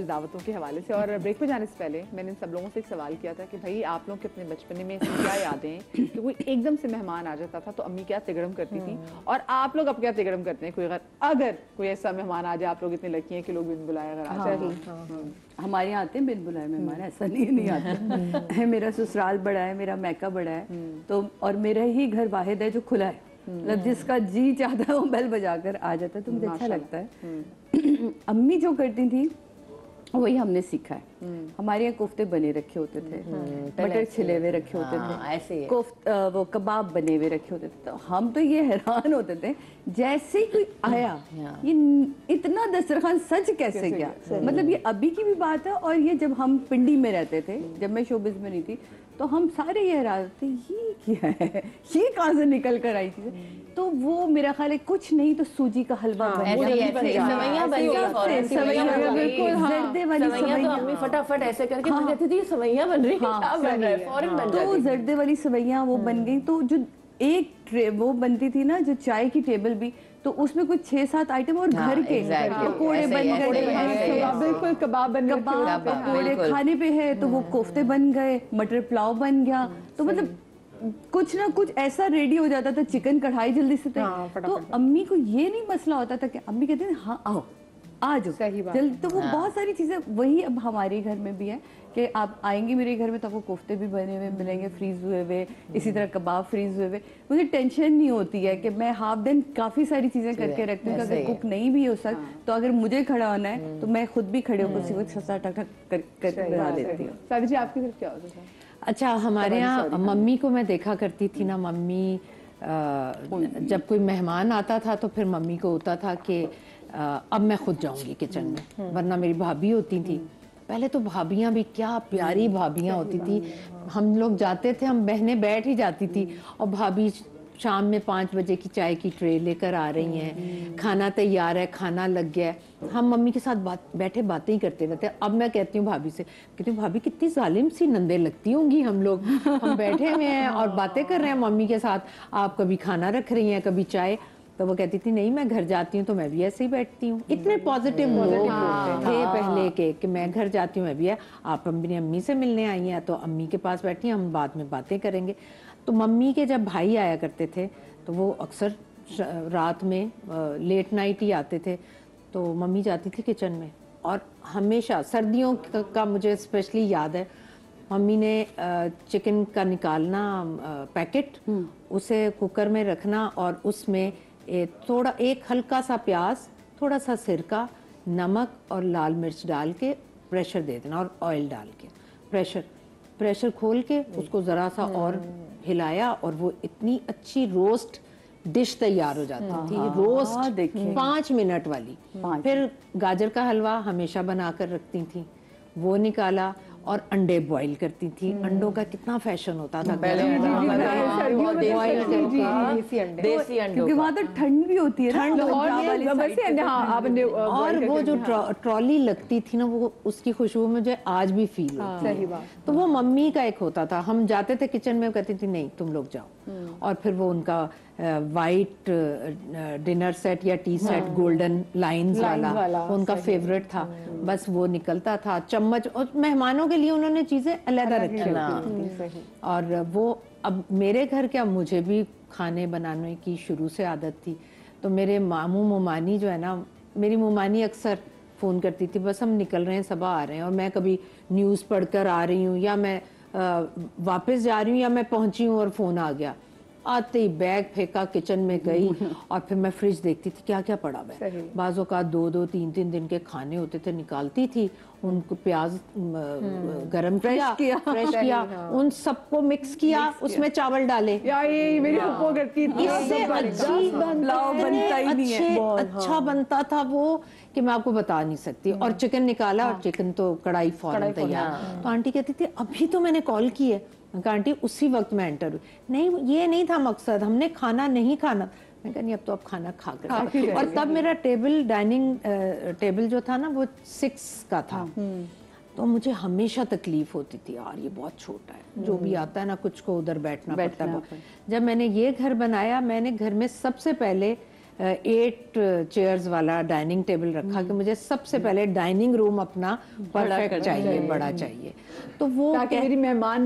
دعوتوں کے حوالے سے. اور بریک پہ جانے سے پہلے میں نے سب لوگوں سے ایک سوال کیا تھا کہ بھائی آپ لوگ کے اپنے بچپنے میں کیا یادیں ہیں کہ کوئی ایک دم سے مہمان آ جاتا تھا تو امی کیا تگڑم کرتی تھی, اور آپ لوگ اب کیا تگڑم کرتے ہیں اگر کوئی ایسا مہمان آ جائے, آپ لوگ اتنے لکی ہیں کہ لوگ بن بلائے اگر آ جائے. ہمارے یہاں آتے ہیں بن بلائے مہمان, ایسا نہیں آتے. میرا سسرال بڑا ہے, میرا میکہ بڑا ہے, تو اور میرا ہی گھر واحد ہے جو کھلا ہے, مطلب جس کا جی چاہتا ہے وہ بیل بجا کر آ جاتا ہے, تو مجھے اچھا لگتا ہے. امی جو کرتی تھیں وہی ہم نے سیکھا ہے. ہمارے یہاں کوفتے بنے رکھے ہوتے تھے, مٹر چھلے ہوئے رکھے ہوتے تھے, وہ کباب بنے ہوئے رکھے ہوتے تھے. تو ہم تو یہ حیران ہوتے تھے جیسے ہی کوئی آیا یہ اتنا دسترخوان سج کیسے گیا. مطلب یہ ابھی کی بھی بات ہے, اور یہ جب ہم پنڈی میں رہتے تھے, جب میں شوبز میں نہیں تھی, تو ہم سارے یہ حیران تھے یہ کیا ہے, یہ کہاں سے نکل کر آئی تھی. تو وہ میرا خیال ہے کچھ نہیں تو سوجی کا حلوہ فٹافٹ ایسے کر کے کہتی تھی سوئیاں بن رہی ہیں, تو زردے والی سوئیاں وہ بن گئی. تو جو ایک وہ بنتی تھی نا جو چائے کی ٹیبل بھی, تو اس میں کچھ 6-7 آئٹم, اور گھر کے پکوڑے بن گئے, بالکل کباب بن گئے, پکوڑے کھانے پہ ہے تو وہ کوفتے بن گئے, مٹر پلاؤ بن گیا. تو مطلب کچھ نہ کچھ ایسا ریڈی ہو جاتا تھا, چکن کڑھائی جلدی سے. تو امی کو یہ نہیں مسئلہ ہوتا تھا کہ امی کہتے ہیں ہاں آؤ آ جاؤ جلدی. تو وہ بہت ساری چیزیں وہی اب ہمارے گھر میں بھی ہے کہ آپ آئیں گے میرے گھر میں تو آپ کو کوفتے بھی بنے ہوئے ملیں گے, فریز ہوئے ہوئے, اسی طرح کباب فریز ہوئے ہوئے. مجھے ٹینشن نہیں ہوتی ہے کہ میں ہاف دن کافی ساری چیزیں کر کے رکھتی ہوں, کہ اگر کوک نہیں بھی ہو سک تو اگر مجھے کھڑا ہونا ہے تو میں خود بھی کھڑے ہو کر سسا ٹک ٹک کر بنا دیتی ہوں. سادی جی آپ کی طرف کیا ہوتا تھا؟ اچھا, ہمارے یہاں ممی کو میں دیکھا کرتی تھی نا, ممی جب کوئی مہمان آتا تھا تو پھر ممی کو ہوتا تھا کہ اب میں خود جاؤں گی کچن میں, ورنہ میری بھابھی ہوتی تھی. پہلے تو بھابیاں بھی کیا پیاری بھابیاں ہوتی تھی, ہم لوگ جاتے تھے, ہم بہنیں بیٹھ ہی جاتی تھی, اور بھابھی شام میں 5 بجے کی چائے کی ٹرے لے کر آ رہی ہیں, کھانا تیار ہے, کھانا لگ گیا ہے, ہم ممی کے ساتھ بیٹھے باتیں ہی کرتے رہتے. اب میں کہتی ہوں بھابھی سے, کہتی ہوں بھابھی کتنی ظالم سی نندے لگتی ہوں گی ہم لوگ, ہم بیٹھے ہوئے ہیں اور باتیں کر رہے ہیں ممی کے ساتھ, آپ کبھی کھانا رکھ رہی ہیں کبھی چائے. تو وہ کہتی تھی نہیں میں گھر جاتی ہوں تو میں بھی ایسے ہی بیٹھتی ہوں. اتنے پازیٹیو لوگ تھے پہلے کے کہ میں گھر جاتی ہوں میں بھی ہے, آپ اپنی امی سے ملنے آئی ہیں تو امی کے پاس بیٹھی ہیں, ہم بعد میں باتیں کریں گے. تو ممی کے جب بھائی آیا کرتے تھے تو وہ اکثر رات میں لیٹ نائٹ ہی آتے تھے, تو ممی جاتی تھی کچن میں, اور ہمیشہ سردیوں کا مجھے اسپیشلی یاد ہے, ممی نے چکن کا نکالنا پیکٹ, اسے کوکر میں رکھنا, اور اس میں تھوڑا ایک ہلکا سا پیاز, تھوڑا سا سرکہ, نمک اور لال مرچ ڈال کے پریشر دے دینا, اور آئل ڈال کے پریشر کھول کے اس کو ذرا سا اور ہلایا, اور وہ اتنی اچھی روسٹ ڈش تیار ہو جاتی تھی, روسٹ 5 منٹ والی. پھر گاجر کا حلوہ ہمیشہ بنا کر رکھتی تھی, وہ نکالا, اور انڈے بوائل کرتی تھی. انڈوں کا کتنا فیشن ہوتا تھا کیونکہ وہاں تو ٹھنڈ بھی ہوتی ہے, اور وہ جو ٹرالی لگتی تھی نا, وہ اس کی خوشبو مجھے آج بھی فیل ہوتی ہے. تو وہ ممی کا ایک ہوتا تھا, ہم جاتے تھے کچن میں, کہتی تھی نہیں تم لوگ جاؤ, اور پھر وہ ان کا وائٹ ڈنر سیٹ یا ٹی سیٹ گولڈن لائنز والا ان کا فیوریٹ تھا, بس وہ نکلتا تھا. چمچ, اور مہمانوں کے لیے انہوں نے چیزیں علیحدہ رکھی ہوتی تھی. اور وہ اب میرے گھر کیا, مجھے بھی کھانے بنانے کی شروع سے عادت تھی, تو میرے ماموں ممانی جو ہے نا, میری ممانی اکثر فون کرتی تھی, بس ہم نکل رہے ہیں صبح آ رہے ہیں, اور میں کبھی نیوز پڑھ کر آ رہی ہوں, یا میں واپس جا رہی ہوں, یا میں پہنچی ہوں اور فون آ گیا, آتے ہی بیگ پھینکا, کچن میں گئی, اور پھر میں فریج دیکھتی تھی کیا کیا پڑا ہوا ہے. بعض اوقات 2-2 3-3 دن کے کھانے ہوتے تھے, نکالتی تھی, ان کو پیاز گرم کیا, فریش کیا, ان سب کو مکس کیا, اس میں چاول ڈالے. اس سے اچھا بنتا تھا وہ کہ میں آپ کو بتا نہیں سکتی. اور چکن نکالا, اور چکن تو کڑھائی فوراً تیار. تو آنٹی کہتی تھی ابھی تو میں نے کال کی ہے, آنٹی اسی وقت میں انٹر ہوئی. نہیں, یہ نہیں تھا مقصد, ہم نے کھانا نہیں کھانا. میں کہا نہیں اب تو آپ کھانا کھا کر. اور تب میرا ڈائننگ ٹیبل جو تھا نا وہ 6 کا تھا, تو مجھے ہمیشہ تکلیف ہوتی تھی, یار یہ بہت چھوٹا ہے, جو بھی آتا ہے نا کچھ کو ادھر بیٹھنا پڑتا ہے. جب میں نے یہ گھر بنایا, میں نے گھر میں سب سے پہلے 8 चेयर्स वाला डाइनिंग टेबल रखा कि मुझे सबसे पहले डाइनिंग रूम अपना परफेक्ट चाहिए, बड़ा चाहिए। तो वो ताकि मेरी मेहमान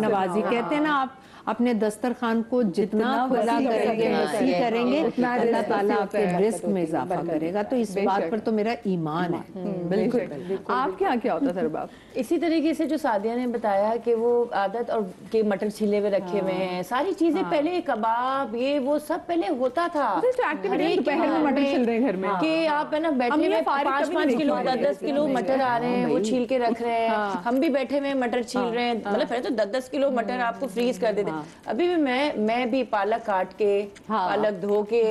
नवाजी कहते हैं ना, आप अपने दस्तरखान को जितना खुला करेंगे, वसी करेंगे, अल्लाह ताला आपके रिस्क में इजाफा करेगा। तो इस बात पर तो मेरा ईमान है। बिल्कुल। आपके यहाँ क्या होता था रबाब? इसी तरीके से जो सादिया ने बताया कि वो आदत और के मटर छिले हुए रखे हुए हैं, सारी चीजें पहले कबाब ये वो सब पहले होता था। दोपहर में मटर छिल रहे हैं घर में कि आप है ना बैठे हुए 5-5 किलो 10-10 किलो मटर आ रहे हैं, वो छील के रख रहे हैं, हम भी बैठे हुए मटर छील रहे हैं। मतलब पहले तो 10-10 किलो मटर आपको फ्रीज कर देते। अभी भी मैं भी पालक काट के पालक धो के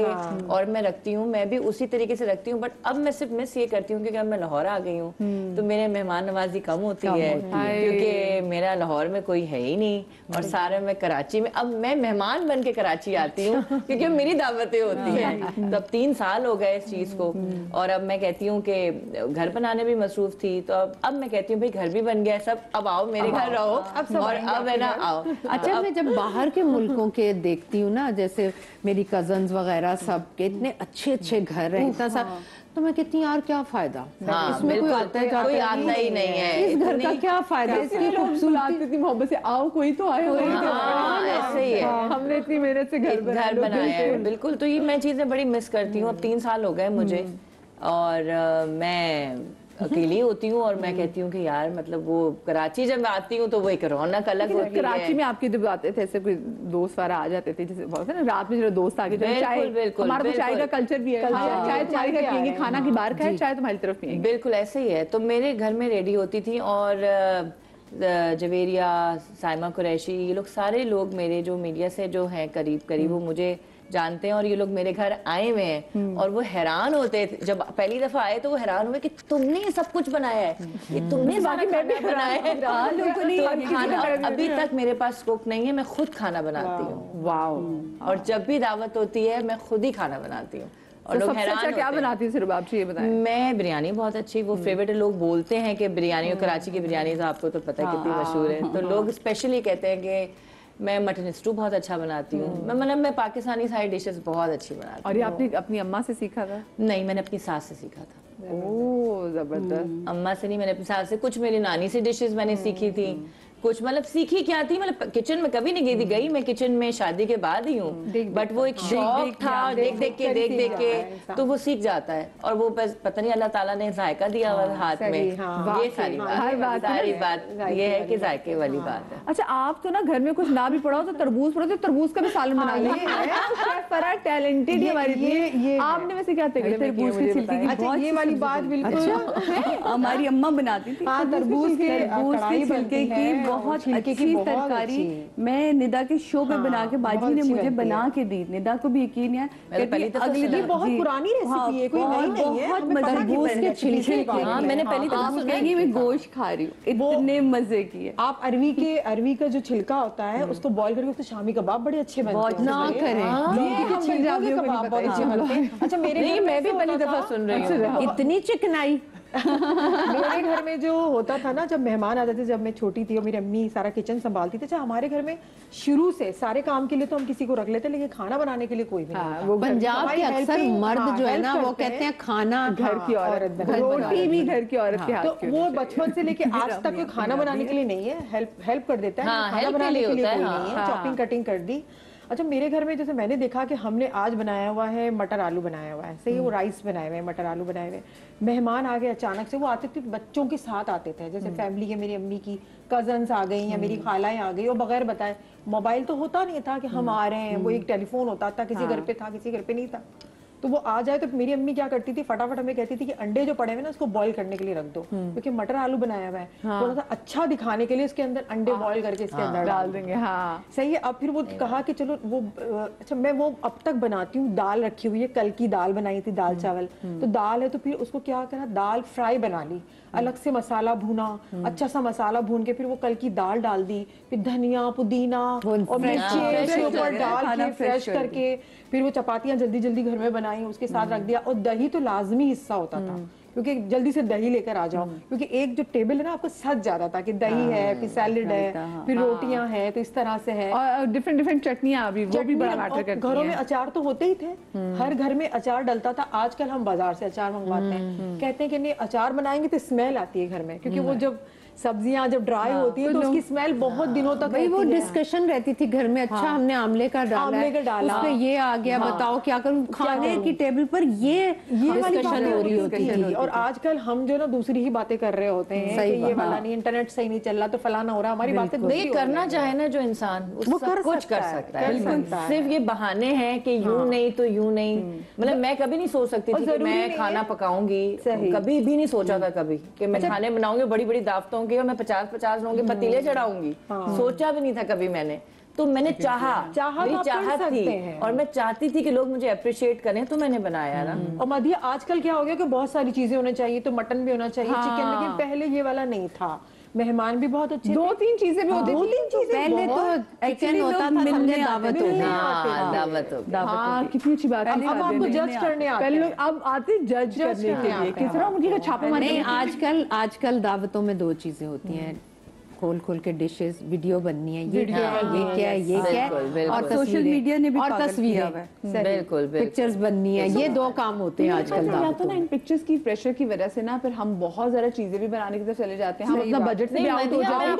और मैं रखती हूँ, मैं भी उसी तरीके से रखती हूँ। बट अब मैं सिर्फ मिस ये करती हूँ क्योंकि अब मैं लाहौर आ गई हूँ तो मेरे मेहमान नवाजी कम होती है क्योंकि मेरा लाहौर में कोई है ही नहीं और सारे मैं कराची में, अब मैं मेहमान बन के कराची आती हूँ क्योंकि मेरी दावतें होती हैं। तो अब 3 साल हो गए इस चीज को और अब मैं कहती हूँ कि घर बनाने भी मसरूफ थी तो अब मैं कहती हूँ भाई घर भी बन गया सब, अब आओ मेरे घर रहो और अब है ना आओ। अच्छा, मैं जब बाहर के मुल्कों के देखती हूँ ना, जैसे मेरी कजन्स वगैरह सब के इतने अच्छे अच्छे घर हैं, इतना सा, तो मैं कहती हूँ यार क्या फायदा, इसमें कोई आता है कोई आता ही नहीं है, इस घर का क्या फायदा, इसकी लोग बुलाते थे मोहब्बत से, आओ कोई तो आए, ऐसे ही है। हमने इतनी मेहनत से घर बनाया है। बिल्कुल, तो ये मैं चीजें बड़ी मिस करती हूँ। अब 3 साल हो गए मुझे और मैं अकेली होती हूँ और मैं कहती हूँ कि यार मतलब वो कराची जब मैं आती हूँ तो वो एक रौनक अलग होती है। कराची में आपके जब आते थे ऐसे कोई दोस्त वारा आ जाते थे, जैसे बोलते हैं ना रात में जो दोस्त आके चाय, हमारा तो चाय का कल्चर भी है, चाय तुम्हारे घर पियेंगे, खाना की बाहर खाए, चाय तुम्हारी तरफ पियेंगे। बिल्कुल ऐसे ही है। तो मेरे घर में रेडी होती थी और जवेरिया, साइमा कुरैशी, ये लोग सारे लोग मेरे जो मीडिया से जो हैं करीब वो मुझे जानते हैं और ये लोग मेरे घर आए हुए हैं और वो हैरान होते थे जब पहली दफा आए तो वो हैरान हुए कि तुमने ये सब कुछ बनाया है, ये तुमने सारा खाना बनाया है। तो खाना अभी तक मेरे पास कुक नहीं है, मैं खुद खाना बनाती हूँ। वाह। और जब भी दावत होती है मैं खुद ही खाना बनाती हूँ और लोग हैरान होते हैं। क्या बनाती है रबाब जी, ये बताएं। मैं बिरयानी बहुत अच्छी, वो फेवरेट लोग बोलते हैं कि बिरयानी और कराची की बिरयानी तो आपको तो पता है कितनी मशहूर है, तो लोग स्पेशली कहते हैं कि मैं मटन स्टू बहुत अच्छा बनाती हूँ। मैं पाकिस्तानी सारी डिशेस बहुत अच्छी बनाती हूँ। और ये आपने अपनी अम्मा से सीखा था? नहीं, मैंने अपनी सास से सीखा था। ओह जबरदस्त। अम्मा से नहीं, मैंने अपनी सास से, कुछ मेरी नानी से डिशेस मैंने सीखी थी, कुछ मतलब सीखी क्या थी, मतलब किचन में कभी नहीं गई मैं किचन में शादी के बाद ही हूँ, बट वो एक शौक था देख देख के तो वो सीख जाता है और वो बस पता नहीं अल्लाह ताला ने जायका दिया हुआ हाथ में। ये सारी बात ये है कि जायके वाली बात है। अच्छा, आप तो ना घर में कुछ ना भी पड़ा हो तो तरबूज पड़ा तो तरबूज का भी सालन बना लेंगे, टैलेंटेड ये आपने वैसे क्या तरबूज के छिलके की बहुत ये वाली बात बिल्कुल हमारी अम्मा बनाती थी। तरबूज के छिलके की बहुत अच्छी तरकारी मैं निदा के शो पे बना के बाजी ने मुझे बना के दी। निदा को भी यकीन है, अगली बहुत पुरानी रेसिपी है, कोई नई नहीं है। बहुत तरबूज के छिलके, मैंने पहली तरह मैं गोश्त खा रही हूँ, इतने मजे की है। आप अरवी का जो छिलका होता है उसको बॉईल करके उसके शामी कबाब बड़े अच्छे बनते हैं। ना करें छिलकों के कबाब बहुत अच्छे बनते हैं। अच्छा, मैं भी पहली दफा सुन रही हूँ, इतनी चिकनाई। मेरे घर में जो होता था ना, जब मेहमान आते थे, जब मैं छोटी थी और मेरी अम्मी सारा किचन संभालती थी, हमारे घर में शुरू से सारे काम के लिए तो हम किसी को रख लेते, लेकिन खाना बनाने के लिए कोई भी नहीं। वो पंजाब के अक्सर मर्द जो है ना वो कहते हैं खाना घर की औरत, रोटी भी घर की औरत के हाथ की। तो वो बचपन से लेके आज तक कोई खाना बनाने के लिए नहीं है, हेल्प कर देता है, खाना बनाने के लिए कोई नहीं है, चॉपिंग कटिंग कर दी। अच्छा, मेरे घर में जैसे मैंने देखा कि हमने आज बनाया हुआ है मटर आलू बनाया हुआ है, सही, वो राइस बनाए हुए, मटर आलू बनाए हुए, मेहमान आ गए अचानक से, वो आते थे बच्चों के साथ आते थे, जैसे फैमिली के, मेरी अम्मी की कजन्स आ गई या मेरी खालाएं आ गई, और बगैर बताए, मोबाइल तो होता नहीं था कि हम आ रहे हैं, वो एक टेलीफोन होता था, किसी घर पे था किसी घर पे नहीं था, तो वो आ जाए तो मेरी अम्मी क्या करती थी, फटाफट हमें कहती थी कि अंडे जो पड़े हुए ना उसको बॉईल करने के लिए रख दो, क्योंकि मटर आलू बनाया हुआ है, थोड़ा सा अच्छा दिखाने के लिए इसके अंदर अंडे बॉईल करके इसके अंदर डाल देंगे। हाँ सही है। अब फिर वो कहा कि चलो वो अच्छा, मैं वो अब तक बनाती हूँ, दाल रखी हुई है, कल की दाल बनाई थी, दाल चावल, तो दाल है तो फिर उसको क्या करा, दाल फ्राई बना ली, अलग से मसाला भुना, अच्छा सा मसाला भून के फिर वो कल की दाल डाल दी, फिर धनिया पुदीना और मिर्ची ऊपर डाल के फ्रेश करके फिर वो चपातियां जल्दी जल्दी घर में बनाई, उसके साथ रख दिया, और दही तो लाजमी हिस्सा होता था क्योंकि जल्दी से दही लेकर आ जाओ, क्योंकि एक जो टेबल है ना आपको सज जाता था कि दही है, फिर सैलेड है, फिर रोटियां हैं, तो इस तरह से है। और डिफरेंट डिफरेंट चटनियां भी, वो भी बड़ा मैटर करती घरों हैं। में अचार तो होते ही थे, हर घर में अचार डलता था। आजकल हम बाजार से अचार मंगवाते हैं, कहते हैं कि नहीं अचार बनाएंगे तो स्मेल आती है घर में, क्योंकि वो जब सब्जियां जब ड्राई होती है तो उसकी स्मेल बहुत दिनों तक भाई वो रहती है। डिस्कशन रहती थी घर में, अच्छा हमने आमले का डाला आमले का डाला। उस पे ये आ गया, बताओ क्या करूं। खाने की टेबल पर ये वाली डिस्कशन बातें हो रही होती थी। और आजकल हम जो ना दूसरी ही बातें कर रहे होते हैं कि ये वाला नहीं, इंटरनेट सही नहीं चल रहा तो फलाना हो रहा, हमारी बातें दूसरी देखिए हो रही करना हैं। चाहे ना जो इंसान वो सब कुछ कर सकता है। कर सकता है। सिर्फ ये बहाने हैं कि यूं नहीं तो यूं नहीं, मतलब मैं कभी नहीं सोच सकती थी कि मैं खाना पकाऊंगी, कभी भी नहीं सोचा था कभी कि मैं खाने बनाऊंगी बड़ी बड़ी दावतों के और मैं 50 लोगों के पतीले चढ़ाऊंगी, सोचा भी नहीं था कभी मैंने। तो मैंने चाहा मेरी आप कर चाहत सकते थी हैं। और मैं चाहती थी कि लोग मुझे अप्रिशिएट करें, तो मैंने बनाया ना। और मधिया आजकल क्या हो गया कि बहुत सारी चीजें होनी चाहिए, तो मटन भी होना चाहिए, चिकन, लेकिन पहले ये वाला नहीं था। मेहमान भी बहुत अच्छे, 2-3 चीजें भी होती थी। पहले तो चिकन होता था, मिलने दावत होती दावत हो गई। हाँ, कितनी अच्छी बात है। अब आपको जज करने आते पहले हैं। लोग अब आते जज करने के लिए, किस तरह उनकी छापेमारी। नहीं, आजकल दावतों में 2 चीजें होती हैं, खोल के डिशेस, वीडियो बननी है, ये क्या है, ये क्या है, ये क्या है, और सोशल मीडिया ने भी और पागल किया हुआ तस्वीरें, है। बिल्कुल पिक्चर्स बननी है, ये 2 काम होते हैं आजकल या तो दावतों ना में। इन पिक्चर्स की प्रेशर की वजह से ना फिर हम बहुत ज्यादा चीजें भी बनाने की तरफ चले जाते हैं, हम अपना बजट से भी आउट हो जाते हैं।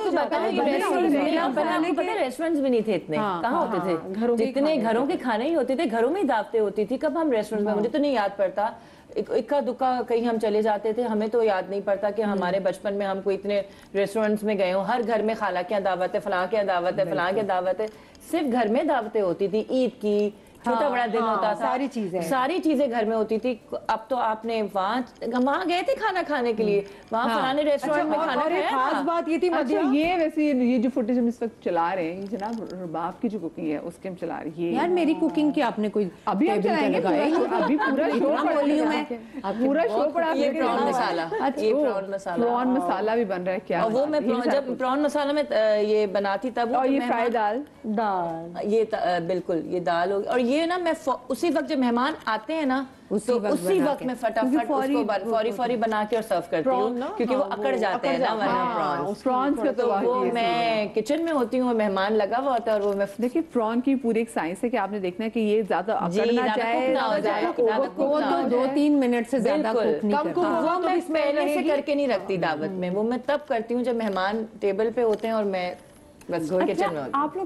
रेस्टोरेंट्स भी नहीं थे इतने, कहाँ होते थे, जितने घरों के खाने ही होते थे, घरों में ही दावतें होती थी। कब हम रेस्टोरेंट में, मुझे तो नहीं याद पड़ता, इक्का दुक्का कहीं हम चले जाते थे, हमें तो याद नहीं पड़ता कि हमारे बचपन में हम कोई इतने रेस्टोरेंट्स में गए हो। हर घर में खाला क्या दावत है, फलां क्या दावत है, फलां क्या दावत है, सिर्फ घर में दावतें होती थी। ईद की छोटा बड़ा दिन होता था, सारी चीजें घर में होती थी। अब तो आपने वहाँ गए थे खाना खाने के लिए, वहाँ फलाने रेस्टोरेंट में खाना खाया। खास बात ये थी अच्छा, ये वैसे ये जो फुटेज हम इस वक्त चला रहे हैं, ये जनाब रबाब की जो कुकिंग है उसके हम चला रहे हैं। यार मेरी कुकिंग की आपने कोई अभी हम चलाएंगे, अभी पूरा शो वॉल्यूम है, पूरा शो पड़ा। ये प्रॉन मसाला, ये प्रॉन मसाला, प्रॉन मसाला भी बन रहा है क्या? और वो मैं जब प्रॉन मसाला में ये बनाती तब, और ये फ्राई दाल, ये बिल्कुल ये दाल होगी। और ये ना मैं उसी वक्त जब मेहमान आते हैं ना, उसी तो वक्त उसी बना वक्त के। मैं फटाफट उसको फौरी बना के और सर्व करती हूँ, क्योंकि वो अकड़ जाते हैं ना वरना प्रॉन्स। प्रॉन्स का तो वो मैं किचन में होती हूँ, मेहमान लगा हुआ होता है और वो मैं देखिए प्रॉन की पूरी एक साइंस है कि आपने देखना है कि ये ज्यादा अकड़ना चाहे, वो तो 2-3 मिनट से ज्यादा कुक नहीं करता। वो मैं पहले से करके नहीं रखती दावत में, वो मैं तब करती हूँ जब मेहमान टेबल पे होते हैं और मैं बस किचन में होती हूँ। आप लोग